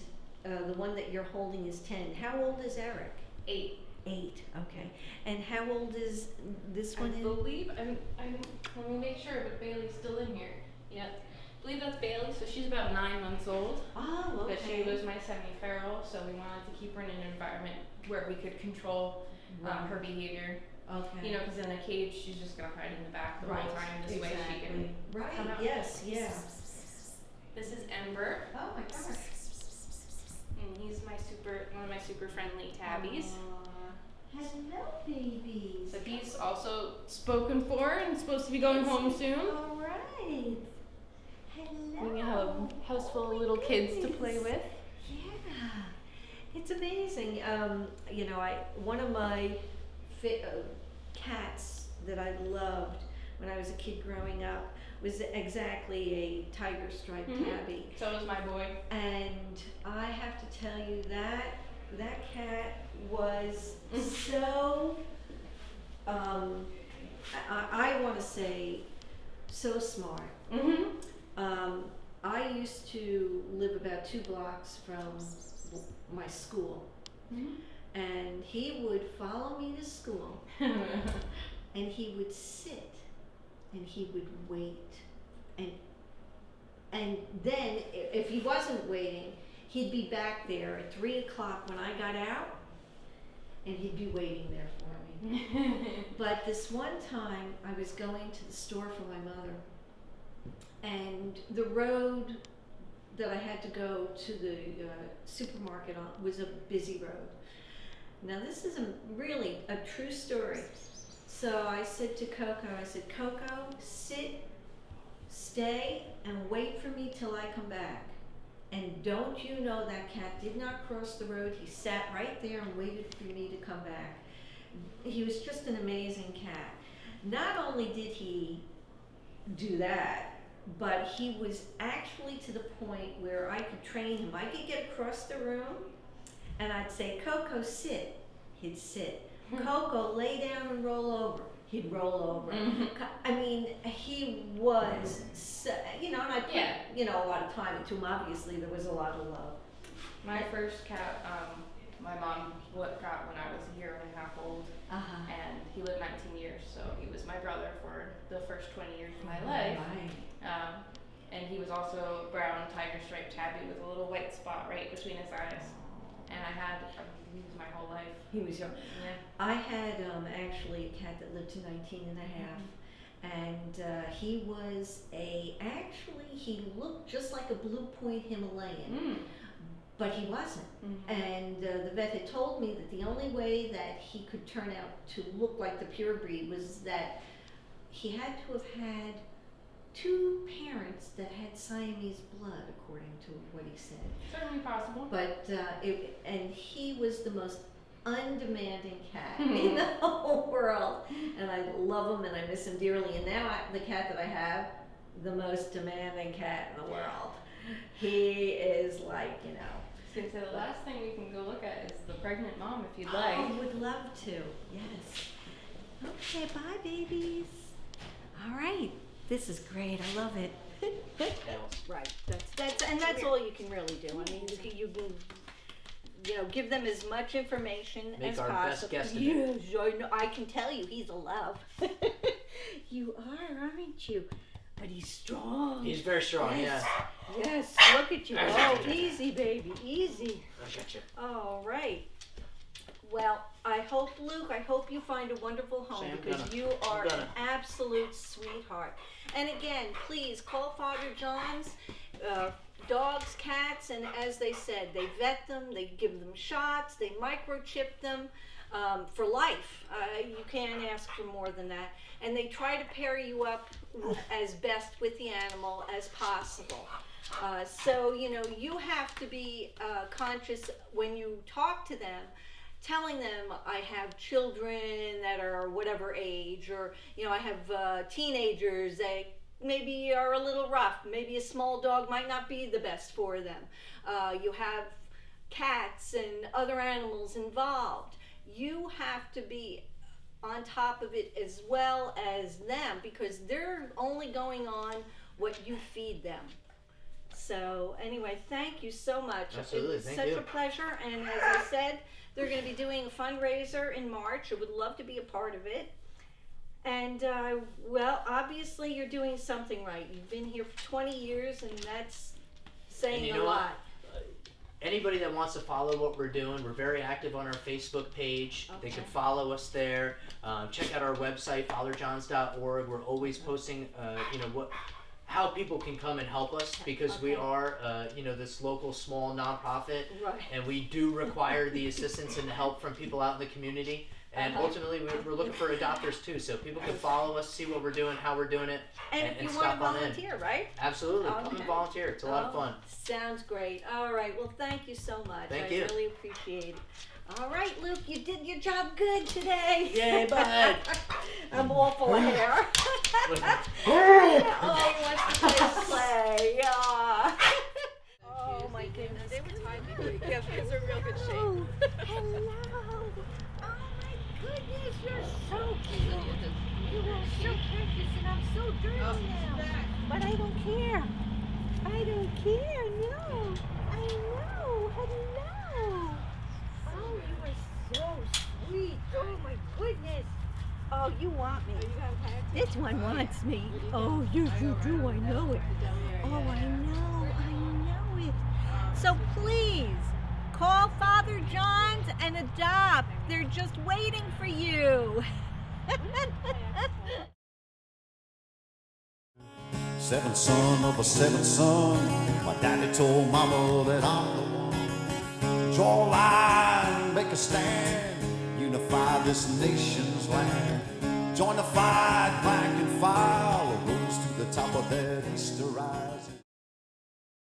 the one that you're holding is 10. How old is Eric? 8. 8. Okay. And how old is this I one? believe let me make sure, but Bailey's still in here. Yep. I believe that's Bailey, so she's about 9 months old. Oh, okay. But she was my semi-feral, so we wanted to keep her in an environment where we could control her behavior. Okay. Because in a cage, she's just gonna hide in the back the whole time. This way she can Right. come out. Yes. Yeah. This is Ember, Oh my gosh. and he's one of my super friendly tabbies. Hello, babies. So he's also spoken for and supposed to be going home soon. All right. Hello. We have a house full of little kids to play with. Yeah, it's amazing. One of my cats that I loved when I was a kid growing up was exactly a tiger striped tabby. So was my boy. And I have to tell you that cat was so, I want to say, so smart. I used to live about 2 blocks from my school, and he would follow me to school, and he would sit, and he would wait, and then if he wasn't waiting, he'd be back there at 3 o'clock when I got out, and he'd be waiting there for me. But this one time I was going to the store for my mother, and the road that I had to go to the supermarket on was a busy road. Now this is really a true story. So I said to Coco, Coco, sit, stay, and wait for me till I come back. And don't you know that cat did not cross the road. He sat right there and waited for me to come back. He was just an amazing cat. Not only did he do that, but he was actually to the point where I could train him. I could get across the room and I'd say, Coco, sit. He'd sit. Coco, lay down and roll over. He'd roll over. I mean, he was, and I put, a lot of time into him. Obviously, there was a lot of love. My first cat, my mom got when I was a year and a half old, and he lived 19 years, so he was my brother for the first 20 years of my life. Right. And he was also a brown tiger striped tabby with a little white spot right between his eyes. And he was my whole life. He was young. Yeah. I had actually a cat that lived to 19 and a half. And he looked just like a blue point Himalayan. But he wasn't. And the vet had told me that the only way that he could turn out to look like the pure breed was that he had to have had 2 parents that had Siamese blood, according to what he said. Certainly possible. But and he was the most undemanding cat in the whole world, and I love him and I miss him dearly. And now the cat that I have, the most demanding cat in the world. He is like, So the last thing we can go look at is the pregnant mom, if you'd I like. would love to. Yes. Okay, bye, babies. All right. This is great. I love it. Right. That's all you can really do. I mean, you can, give them as much information Make as our possible. best guesstimate. Yes, I can tell you, he's a love. You are, aren't you? But he's strong. He's very strong, Yes. Yes. Look at you. I Oh, easy, baby. Easy. I got you. All right. Well, Luke, I hope you find a wonderful home, Sam, because Donna. you are I'm an gonna. absolute sweetheart. And again, please call Father John's, dogs, cats, and as they said, they vet them, they give them shots, they microchip them for life. You can't ask for more than that. And they try to pair you up as best with the animal as possible. So, you have to be conscious when you talk to them, telling them I have children that are whatever age, or, I have teenagers that maybe are a little rough. Maybe a small dog might not be the best for them. You have cats and other animals involved. You have to be on top of it as well as them, because they're only going on what you feed them. So anyway, thank you so much. Absolutely, It's thank such you. a pleasure, and as I said, they're going to be doing a fundraiser in March. I would love to be a part of it. And obviously you're doing something right. You've been here for 20 years, and that's saying And a lot. Anybody that wants to follow what we're doing, we're very active on our Facebook page. They Okay. can follow us there. Check out our website, fatherjohns.org. We're always posting, how people can come and help us, because we Okay. are, this local small nonprofit, Right. and we do require the assistance and the help from people out in the community. And ultimately, we're looking for adopters too, so people can follow us, see what we're doing, how we're doing it, And if you want stop to on in. volunteer, right? Absolutely, come Okay. and volunteer. It's a lot of fun. Sounds great. All right. Well, thank you so much. Thank I you. really appreciate it. All right, Luke, you did your job good today. Yay, bud. I'm all full of hair. Oh, he wants to play. Yeah. Oh, my goodness. They were tied. Yes, because they're in real good shape. Hello. Oh, my goodness. You're so cute. You are so precious, and I'm so dirty now. But I don't care. I don't care. No. I know. Hello. Oh, you are so sweet. Oh, my goodness. Oh, you want me. This one wants me. Oh, yes, you do. I know it. Oh, I know it. So please, call Father John's and adopt. They're just waiting for you. Seventh son of a seventh son, my daddy told mama that I'm the one. Draw a line, make a stand, unify this nation's land. Join the fight, rank and file, rose to the top of that Easter rising.